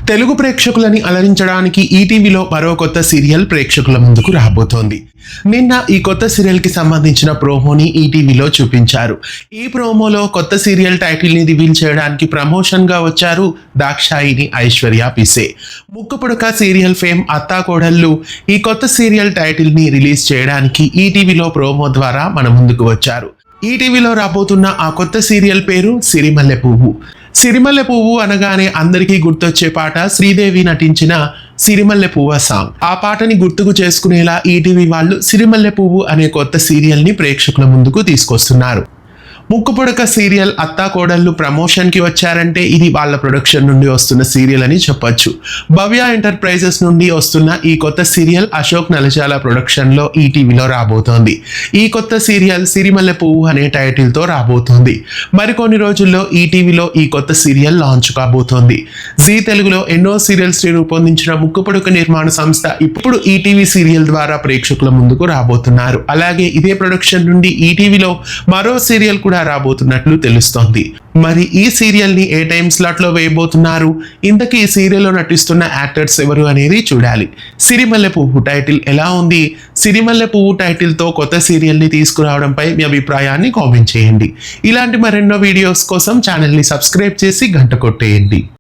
తెలుగు ప్రేక్షకులని అలరించడానికి ఈటీవీలో మరో కొత్త సీరియల్ ప్రేక్షకుల ముందుకు రాబోతోంది. నిన్న ఈ కొత్త సీరియల్ కి సంబంధించిన ప్రోమోని ఈటీవీలో చూపించారు. ఈ ప్రోమోలో కొత్త సీరియల్ టైటిల్ ని రివీల్ చేయడానికి ప్రమోషన్ గా వచ్చారు దాక్షాయిని ఐశ్వర్య పిసే. ముక్కుపుడక సీరియల్ ఫేమ్ అత్తా కోడళ్ళు ఈ కొత్త సీరియల్ టైటిల్ ని రిలీజ్ చేయడానికి ఈటీవీలో ప్రోమో ద్వారా మన ముందుకు వచ్చారు. ఈటీవీలో రాబోతున్న ఆ కొత్త సీరియల్ పేరు సిరిమల్లె పువ్వు. సిరిమల్లె పువ్వు అనగానే అందరికీ గుర్తొచ్చే పాట శ్రీదేవి నటించిన సిరిమల్లె పువ్వు సాంగ్. ఆ పాటని గుర్తుకు చేసుకునేలా ఈటీవీ వాళ్ళు సిరిమల్లె పువ్వు అనే కొత్త సీరియల్ ని ప్రేక్షకుల ముందుకు తీసుకొస్తున్నారు. ముక్కుపుడక సీరియల్ అత్తా కోడళ్ళు ప్రమోషన్ కి వచ్చారంటే ఇది వాళ్ళ ప్రొడక్షన్ నుండి వస్తున్న సీరియల్ అని చెప్పొచ్చు. భవ్య ఎంటర్ప్రైజెస్ నుండి వస్తున్న ఈ కొత్త సీరియల్ అశోక్ నలచాల ప్రొడక్షన్ లో ఈటీవీలో రాబోతోంది. ఈ కొత్త సీరియల్ సిరిమల్లె పువ్వు అనే టైటిల్ తో రాబోతోంది. మరికొన్ని రోజుల్లో ఈటీవీలో ఈ కొత్త సీరియల్ లాంచ్ కాబోతోంది. జీ తెలుగులో ఎన్నో సీరియల్స్ ని రూపొందించిన ముక్కుపుడక నిర్మాణ సంస్థ ఇప్పుడు ఈటీవీ సీరియల్ ద్వారా ప్రేక్షకుల ముందుకు రాబోతున్నారు. అలాగే ఇదే ప్రొడక్షన్ నుండి ఈటీవీలో మరో సీరియల్ కూడా రాబోతున్నట్లు తెలుస్తోంది. మరి ఈ సీరియల్ ని ఏ టైం స్లాట్ లో వేయబోతున్నారు, ఇంతకీ ఈ సీరియల్లో నటిస్తున్న యాక్టర్స్ ఎవరు అనేది చూడాలి. సిరిమల్లె పువ్వు టైటిల్ ఎలా ఉంది? సిరిమల్లె పువ్వు టైటిల్ తో కొత్త సీరియల్ ని తీసుకురావడంపై మీ అభిప్రాయాన్ని కామెంట్ చేయండి. ఇలాంటి మరెన్నో వీడియోస్ కోసం ఛానల్ ని సబ్స్క్రైబ్ చేసి గంట కొట్టేయండి.